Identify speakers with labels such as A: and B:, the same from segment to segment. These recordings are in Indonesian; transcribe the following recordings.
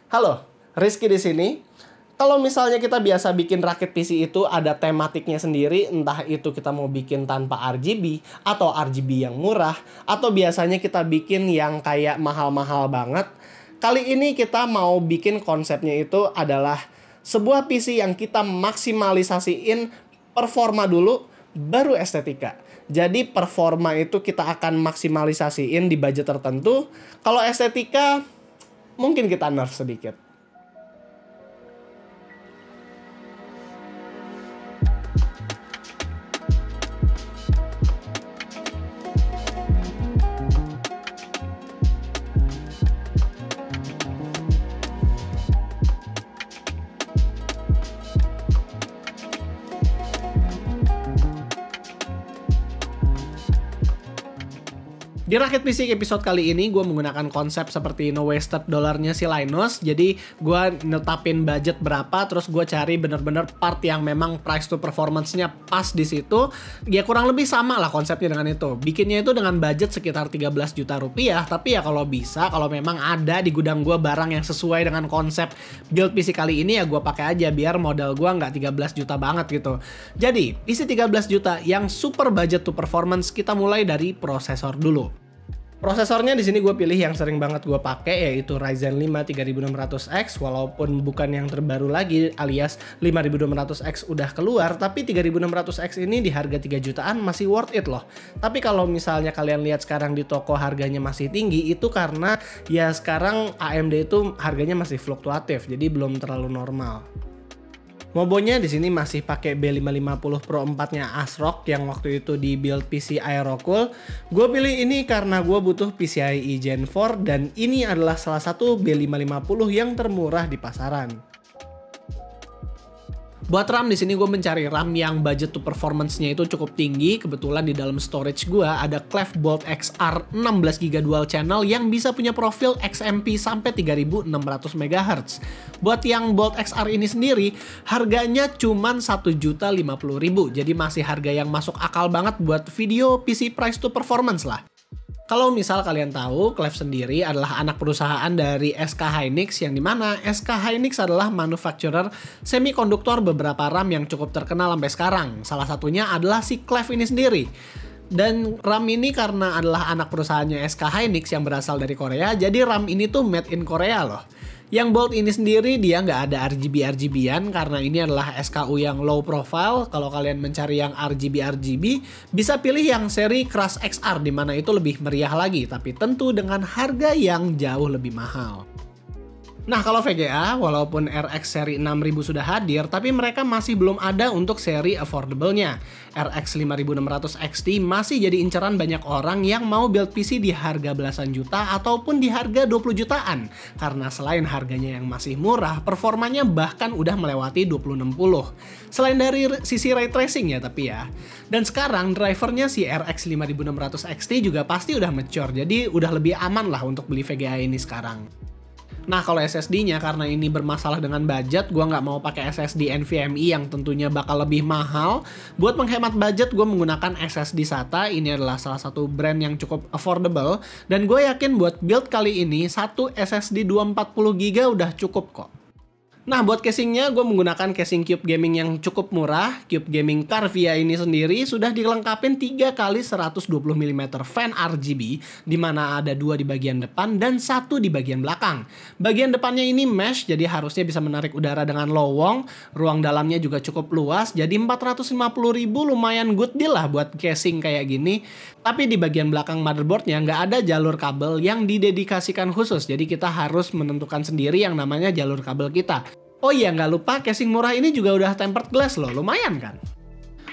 A: Halo, Rizky di sini. Kalau misalnya kita biasa bikin rakit PC itu ada tematiknya sendiri, entah itu kita mau bikin tanpa RGB atau RGB yang murah, atau biasanya kita bikin yang kayak mahal-mahal banget. Kali ini kita mau bikin konsepnya itu adalah sebuah PC yang kita maksimalisasiin performa dulu, baru estetika. Jadi performa itu kita akan maksimalisasiin di budget tertentu. Kalau estetika, mungkin kita nerf sedikit. Di Rakit PC episode kali ini gue menggunakan konsep seperti no wasted dollarnya si Linus. Jadi gue netapin budget berapa, terus gue cari bener-bener part yang memang price to performance-nya pas di situ. Ya kurang lebih sama lah konsepnya dengan itu. Bikinnya itu dengan budget sekitar 13 juta rupiah. Tapi ya kalau bisa, kalau memang ada di gudang gue barang yang sesuai dengan konsep build PC kali ini, ya gue pakai aja biar modal gue nggak 13 juta banget gitu. Jadi PC 13 juta yang super budget to performance, kita mulai dari prosesor dulu. Prosesornya di sini gue pilih yang sering banget gue pakai, yaitu Ryzen 5 3600X. Walaupun bukan yang terbaru lagi alias 5200X udah keluar, tapi 3600X ini di harga 3 jutaan masih worth it loh. Tapi kalau misalnya kalian lihat sekarang di toko harganya masih tinggi, itu karena ya sekarang AMD itu harganya masih fluktuatif, jadi belum terlalu normal. Mobonya di sini masih pakai B550 Pro 4-nya ASRock yang waktu itu di build PC Aerocool. Gue pilih ini karena gue butuh PCIe Gen 4 dan ini adalah salah satu B550 yang termurah di pasaran. Buat RAM di sini gue mencari RAM yang budget to performance-nya itu cukup tinggi. Kebetulan di dalam storage gue ada Clef Bolt XR 16GB dual channel yang bisa punya profil XMP sampai 3600 MHz. Buat yang Bolt XR ini sendiri harganya cuman 1.050.000. Jadi masih harga yang masuk akal banget buat video PC price to performance lah. Kalau misal kalian tahu, Clef sendiri adalah anak perusahaan dari SK Hynix, yang dimana SK Hynix adalah manufacturer semikonduktor beberapa RAM yang cukup terkenal sampai sekarang. Salah satunya adalah si Clef ini sendiri. Dan RAM ini karena adalah anak perusahaannya SK Hynix yang berasal dari Korea, jadi RAM ini tuh made in Korea loh. Yang Bolt ini sendiri dia nggak ada RGB-RGB-an karena ini adalah SKU yang low profile. Kalau kalian mencari yang RGB bisa pilih yang seri Crush XR, dimana itu lebih meriah lagi, tapi tentu dengan harga yang jauh lebih mahal. Nah, kalau VGA, walaupun RX seri 6000 sudah hadir, tapi mereka masih belum ada untuk seri affordable-nya. RX 5600 XT masih jadi inceran banyak orang yang mau build PC di harga belasan juta ataupun di harga 20 jutaan. Karena selain harganya yang masih murah, performanya bahkan udah melewati 2060. Selain dari sisi ray tracing ya tapi ya. Dan sekarang drivernya si RX 5600 XT juga pasti udah mature, jadi udah lebih aman lah untuk beli VGA ini sekarang. Nah, kalau SSD-nya karena ini bermasalah dengan budget, gue nggak mau pakai SSD NVMe yang tentunya bakal lebih mahal. Buat menghemat budget, gue menggunakan SSD SATA. Ini adalah salah satu brand yang cukup affordable. Dan gue yakin buat build kali ini, satu SSD 240GB udah cukup kok. Nah, buat casingnya gue menggunakan casing Cube Gaming yang cukup murah. Cube Gaming Carvia ini sendiri sudah dilengkapin 3 kali 120 mm fan RGB, dimana ada 2 di bagian depan dan 1 di bagian belakang. Bagian depannya ini mesh, jadi harusnya bisa menarik udara dengan lowong. Ruang dalamnya juga cukup luas, jadi 450.000 lumayan good deal lah buat casing kayak gini. Tapi di bagian belakang motherboardnya nggak ada jalur kabel yang didedikasikan khusus, jadi kita harus menentukan sendiri yang namanya jalur kabel kita. Oh iya, nggak lupa casing murah ini juga udah tempered glass loh, lumayan kan?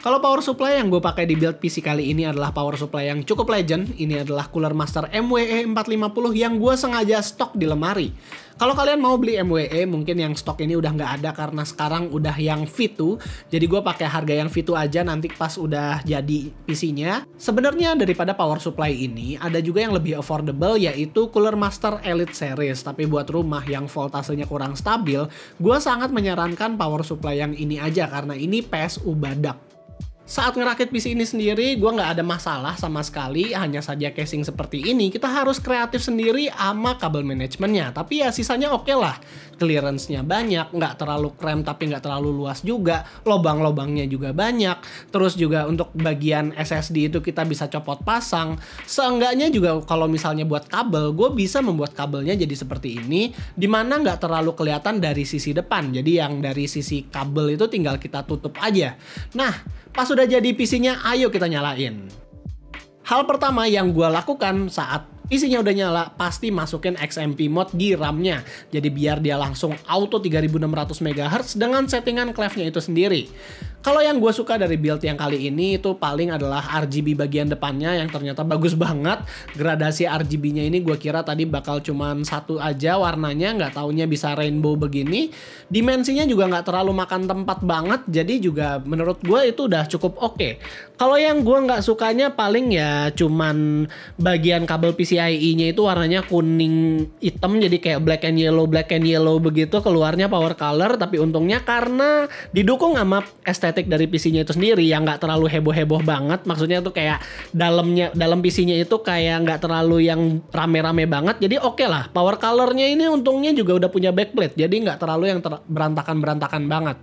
A: Kalau power supply yang gue pakai di build PC kali ini adalah power supply yang cukup legend. Ini adalah Cooler Master MWE 450 yang gue sengaja stok di lemari. Kalau kalian mau beli MWE, mungkin yang stok ini udah nggak ada karena sekarang udah yang V2. Jadi gue pakai harga yang V2 aja nanti pas udah jadi PC-nya. Sebenarnya daripada power supply ini, ada juga yang lebih affordable yaitu Cooler Master Elite Series. Tapi buat rumah yang voltasenya kurang stabil, gue sangat menyarankan power supply yang ini aja karena ini PSU badak. Saat ngerakit PC ini sendiri, gue nggak ada masalah sama sekali, hanya saja casing seperti ini, kita harus kreatif sendiri sama kabel manajemennya. Tapi ya sisanya oke lah, clearance-nya banyak, nggak terlalu krem tapi nggak terlalu luas juga, lobang-lobangnya juga banyak. Terus juga untuk bagian SSD itu kita bisa copot pasang. Seenggaknya juga kalau misalnya buat kabel, gue bisa membuat kabelnya jadi seperti ini, dimana nggak terlalu kelihatan dari sisi depan. Jadi yang dari sisi kabel itu tinggal kita tutup aja. Nah, pas sudah jadi PC-nya, ayo kita nyalain. Hal pertama yang gue lakukan saat PC-nya udah nyala, pasti masukin XMP mode di RAM-nya. Jadi biar dia langsung auto 3600 MHz dengan settingan clef-nya itu sendiri. Kalau yang gue suka dari build yang kali ini itu paling adalah RGB bagian depannya yang ternyata bagus banget. Gradasi RGB-nya ini gue kira tadi bakal cuman satu aja warnanya, nggak taunya bisa rainbow begini. Dimensinya juga nggak terlalu makan tempat banget, jadi juga menurut gue itu udah cukup oke. Kalau yang gue nggak sukanya paling ya cuman bagian kabel PCIe-nya itu warnanya kuning hitam, jadi kayak black and yellow begitu keluarnya power color. Tapi untungnya karena didukung sama estetik dari PC-nya itu sendiri yang nggak terlalu heboh-heboh banget, maksudnya tuh kayak dalam PC-nya itu kayak nggak terlalu yang rame-rame banget, jadi oke lah. Power color-nya ini untungnya juga udah punya backplate, jadi nggak terlalu yang berantakan-berantakan banget.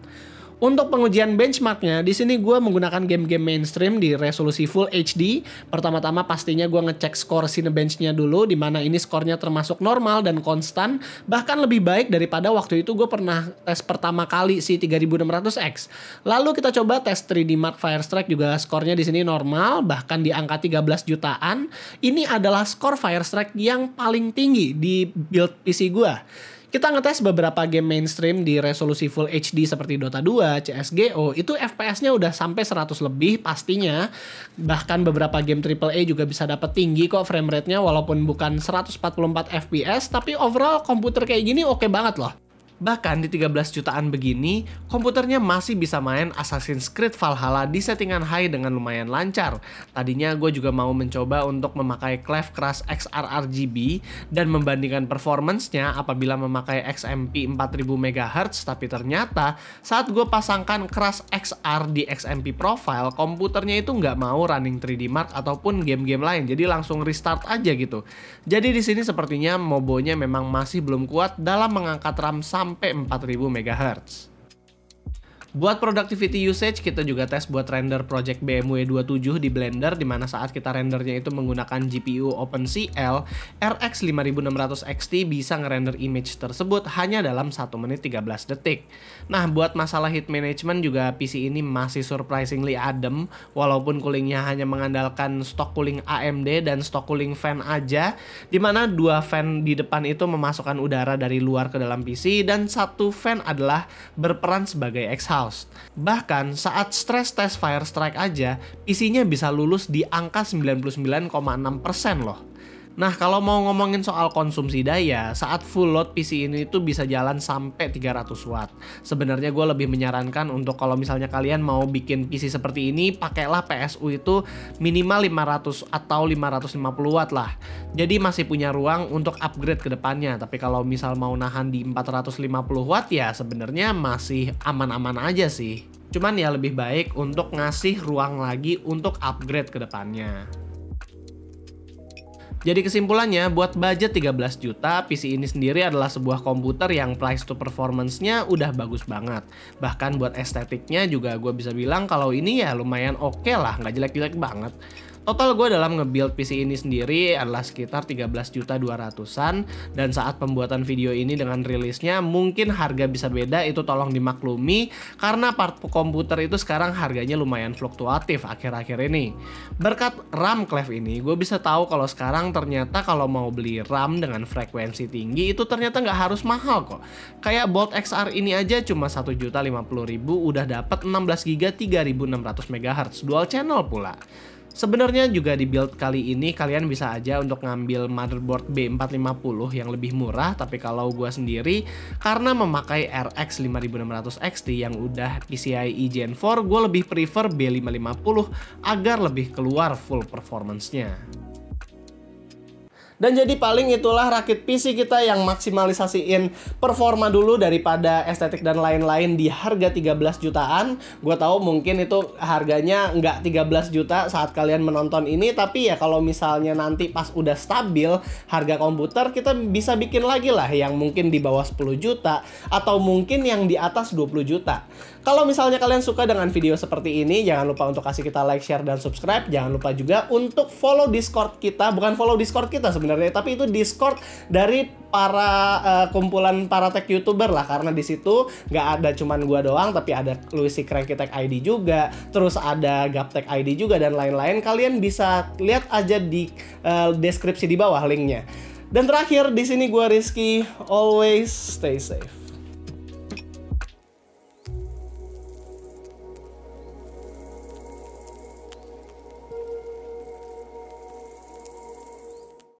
A: Untuk pengujian benchmarknya, di sini gue menggunakan game-game mainstream di resolusi Full HD. Pertama-tama pastinya gue ngecek skor Cinebench-nya dulu, di mana ini skornya termasuk normal dan konstan, bahkan lebih baik daripada waktu itu gue pernah tes pertama kali si 3600X. Lalu kita coba tes 3D Mark Firestrike juga skornya di sini normal, bahkan di angka 13 jutaan. Ini adalah skor Firestrike yang paling tinggi di build PC gue. Kita ngetes beberapa game mainstream di resolusi Full HD seperti Dota 2, CSGO, itu FPS-nya udah sampai 100 lebih pastinya. Bahkan beberapa game AAA juga bisa dapat tinggi kok frame rate-nya walaupun bukan 144 FPS, tapi overall komputer kayak gini oke banget loh. Bahkan di 13 jutaan begini, komputernya masih bisa main Assassin's Creed Valhalla di settingan high dengan lumayan lancar. Tadinya gue juga mau mencoba untuk memakai Clef Crush XR RGB dan membandingkan performance-nya apabila memakai XMP 4000 MHz, tapi ternyata saat gue pasangkan Crush XR di XMP profile, komputernya itu nggak mau running 3D Mark ataupun game-game lain, jadi langsung restart aja gitu. Jadi di sini sepertinya Mobonya memang masih belum kuat dalam mengangkat RAM sampai 4000 MHz. Buat productivity usage, kita juga tes buat render project BMW 27 di Blender, dimana saat kita rendernya itu menggunakan GPU OpenCL, RX 5600 XT bisa ngerender image tersebut hanya dalam 1 menit 13 detik. Nah, buat masalah heat management juga PC ini masih surprisingly adem, walaupun coolingnya hanya mengandalkan stock cooling AMD dan stock cooling fan aja, dimana dua fan di depan itu memasukkan udara dari luar ke dalam PC dan satu fan adalah berperan sebagai exhaust. Bahkan saat stress test Firestrike aja, PC-nya bisa lulus di angka 99,6% loh. Nah, kalau mau ngomongin soal konsumsi daya, saat full load PC ini tuh bisa jalan sampai 300 watt. Sebenarnya gue lebih menyarankan untuk kalau misalnya kalian mau bikin PC seperti ini, pakailah PSU itu minimal 500 atau 550 watt lah. Jadi masih punya ruang untuk upgrade ke depannya. Tapi kalau misal mau nahan di 450 watt ya sebenarnya masih aman-aman aja sih. Cuman ya lebih baik untuk ngasih ruang lagi untuk upgrade ke depannya. Jadi kesimpulannya, buat budget 13 juta, PC ini sendiri adalah sebuah komputer yang price to performance-nya udah bagus banget. Bahkan buat estetiknya juga gue bisa bilang kalau ini ya lumayan oke lah, nggak jelek-jelek banget. Total gue dalam nge-build PC ini sendiri adalah sekitar 13.200-an, dan saat pembuatan video ini dengan rilisnya mungkin harga bisa beda, itu tolong dimaklumi karena part komputer itu sekarang harganya lumayan fluktuatif akhir-akhir ini. Berkat RAM Clef ini gue bisa tahu kalau sekarang ternyata kalau mau beli RAM dengan frekuensi tinggi itu ternyata nggak harus mahal kok. Kayak Bolt XR ini aja cuma 1.050.000 udah dapat 16GB 3600 MHz dual channel pula. Sebenarnya juga di build kali ini kalian bisa aja untuk ngambil motherboard B450 yang lebih murah, tapi kalau gua sendiri karena memakai RX 5600 XT yang udah PCIe Gen 4, gua lebih prefer B550 agar lebih keluar full performance-nya.
B: Dan jadi paling itulah rakit PC kita yang maksimalisasiin performa dulu daripada estetik dan lain-lain di harga 13 jutaan. Gue tahu mungkin itu harganya nggak 13 juta saat kalian menonton ini, tapi ya kalau misalnya nanti pas udah stabil harga komputer, kita bisa bikin lagi lah yang mungkin di bawah 10 juta atau mungkin yang di atas 20 juta. Kalau misalnya kalian suka dengan video seperti ini, jangan lupa untuk kasih kita like, share, dan subscribe. Jangan lupa juga untuk follow Discord kita. Bukan follow Discord kita sebenarnya, tapi itu Discord dari para kumpulan para tech YouTuber lah. Karena di situ nggak ada cuman gua doang, tapi ada Luisi Cranky Tech ID juga, terus ada Gaptech ID juga, dan lain-lain. Kalian bisa lihat aja di deskripsi di bawah linknya. Dan terakhir, di sini gua Rizky, always stay safe.